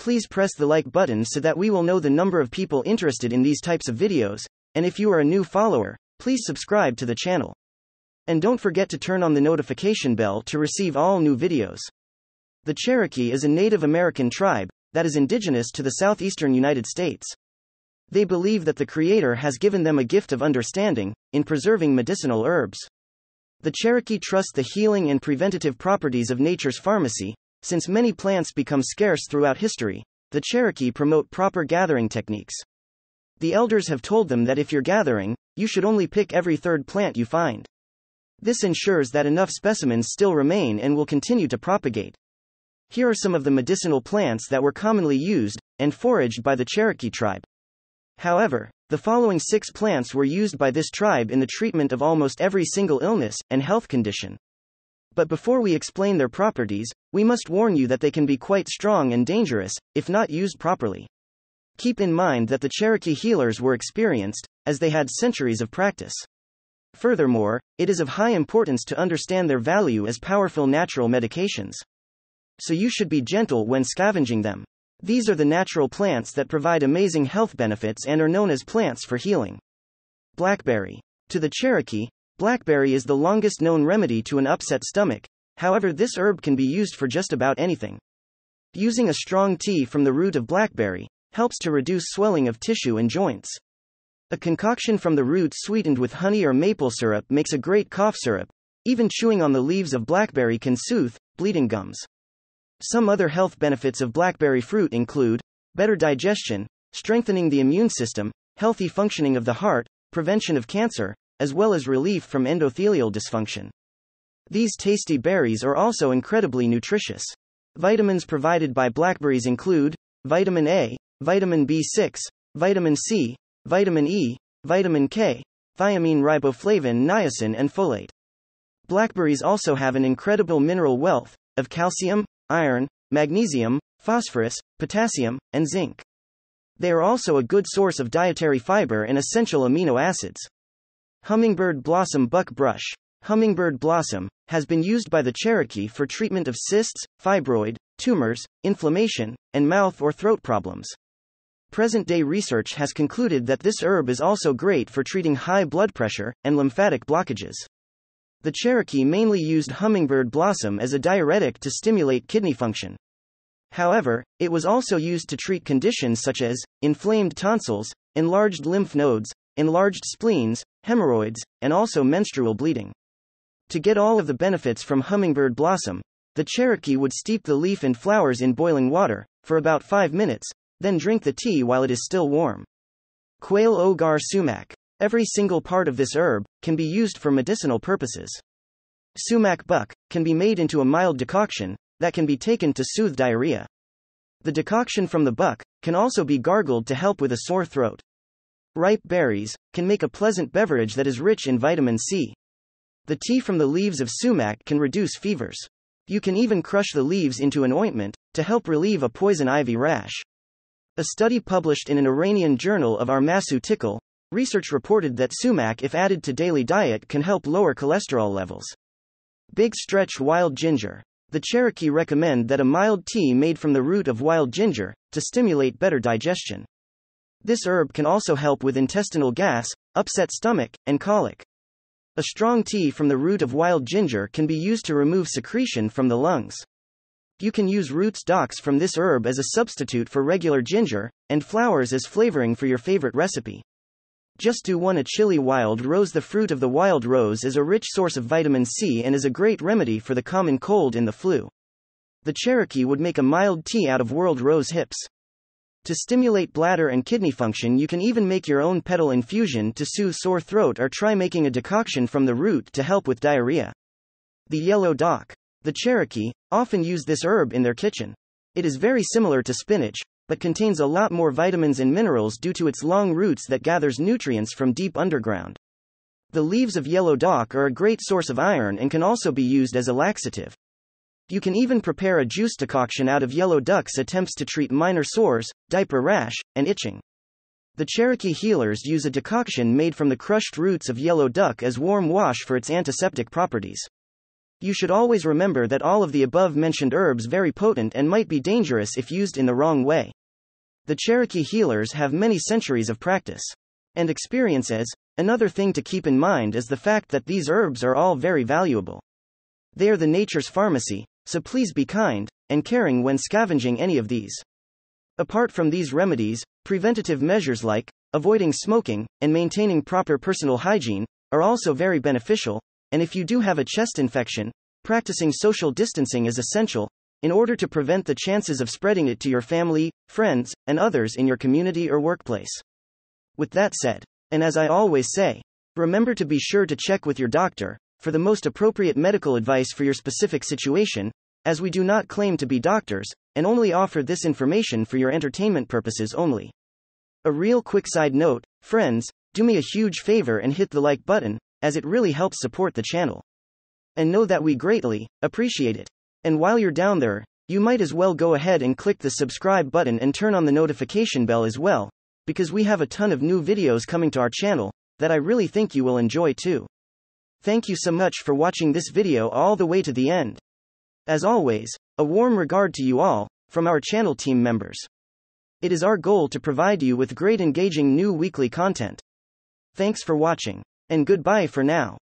Please press the like button so that we will know the number of people interested in these types of videos, and if you are a new follower, please subscribe to the channel. And don't forget to turn on the notification bell to receive all new videos. The Cherokee is a Native American tribe that is indigenous to the southeastern United States. They believe that the Creator has given them a gift of understanding in preserving medicinal herbs. The Cherokee trust the healing and preventative properties of nature's pharmacy. Since many plants become scarce throughout history, the Cherokee promote proper gathering techniques. The elders have told them that if you're gathering, you should only pick every third plant you find. This ensures that enough specimens still remain and will continue to propagate. Here are some of the medicinal plants that were commonly used and foraged by the Cherokee tribe. However, the following 6 plants were used by this tribe in the treatment of almost every single illness and health condition. But before we explain their properties, we must warn you that they can be quite strong and dangerous if not used properly. Keep in mind that the Cherokee healers were experienced, as they had centuries of practice. Furthermore, it is of high importance to understand their value as powerful natural medications. So you should be gentle when scavenging them. These are the natural plants that provide amazing health benefits and are known as plants for healing. Blackberry. To the Cherokee, blackberry is the longest known remedy to an upset stomach. However, this herb can be used for just about anything. Using a strong tea from the root of blackberry helps to reduce swelling of tissue and joints. A concoction from the root sweetened with honey or maple syrup makes a great cough syrup. Even chewing on the leaves of blackberry can soothe bleeding gums. Some other health benefits of blackberry fruit include better digestion, strengthening the immune system, healthy functioning of the heart, prevention of cancer, as well as relief from endothelial dysfunction. These tasty berries are also incredibly nutritious. Vitamins provided by blackberries include vitamin A, vitamin B6, vitamin C, vitamin E, vitamin K, thiamine, riboflavin, niacin, and folate. Blackberries also have an incredible mineral wealth of calcium, iron, magnesium, phosphorus, potassium, and zinc. They are also a good source of dietary fiber and essential amino acids. Hummingbird blossom buck brush. Hummingbird blossom has been used by the Cherokee for treatment of cysts, fibroid, tumors, inflammation, and mouth or throat problems. Present-day research has concluded that this herb is also great for treating high blood pressure and lymphatic blockages. The Cherokee mainly used hummingbird blossom as a diuretic to stimulate kidney function. However, it was also used to treat conditions such as inflamed tonsils, enlarged lymph nodes, enlarged spleens, hemorrhoids, and also menstrual bleeding. To get all of the benefits from hummingbird blossom, the Cherokee would steep the leaf and flowers in boiling water for about 5 minutes, then drink the tea while it is still warm. Quail ogar sumac. Every single part of this herb can be used for medicinal purposes. Sumac buck can be made into a mild decoction that can be taken to soothe diarrhea. The decoction from the buck can also be gargled to help with a sore throat. Ripe berries can make a pleasant beverage that is rich in vitamin C. The tea from the leaves of sumac can reduce fevers. You can even crush the leaves into an ointment to help relieve a poison ivy rash. A study published in an Iranian journal of Pharmaceutical research reported that sumac, if added to daily diet, can help lower cholesterol levels. Big stretch wild ginger. The Cherokee recommend that a mild tea made from the root of wild ginger to stimulate better digestion. This herb can also help with intestinal gas, upset stomach, and colic. A strong tea from the root of wild ginger can be used to remove secretion from the lungs. You can use root stalks from this herb as a substitute for regular ginger, and flowers as flavoring for your favorite recipe. Just do 1 a chili wild rose. The fruit of the wild rose is a rich source of vitamin C and is a great remedy for the common cold and the flu. The Cherokee would make a mild tea out of world rose hips. To stimulate bladder and kidney function, you can even make your own petal infusion to soothe sore throat, or try making a decoction from the root to help with diarrhea. The yellow dock. The Cherokee often use this herb in their kitchen. It is very similar to spinach, but contains a lot more vitamins and minerals due to its long roots that gathers nutrients from deep underground. The leaves of yellow dock are a great source of iron and can also be used as a laxative. You can even prepare a juice decoction out of yellow duck's attempts to treat minor sores, diaper rash, and itching. The Cherokee healers use a decoction made from the crushed roots of yellow duck as warm wash for its antiseptic properties. You should always remember that all of the above mentioned herbs very potent and might be dangerous if used in the wrong way. The Cherokee healers have many centuries of practice and experiences. Another thing to keep in mind is the fact that these herbs are all very valuable. They are the nature's pharmacy, so please be kind and caring when scavenging any of these. Apart from these remedies, preventative measures like avoiding smoking and maintaining proper personal hygiene are also very beneficial, and if you do have a chest infection, practicing social distancing is essential in order to prevent the chances of spreading it to your family, friends, and others in your community or workplace. With that said, and as I always say, remember to be sure to check with your doctor for the most appropriate medical advice for your specific situation, as we do not claim to be doctors and only offer this information for your entertainment purposes only. A real quick side note, friends, do me a huge favor and hit the like button, as it really helps support the channel. And know that we greatly appreciate it. And while you're down there, you might as well go ahead and click the subscribe button and turn on the notification bell as well, because we have a ton of new videos coming to our channel that I really think you will enjoy too. Thank you so much for watching this video all the way to the end. As always, a warm regard to you all, from our channel team members. It is our goal to provide you with great engaging new weekly content. Thanks for watching, and goodbye for now.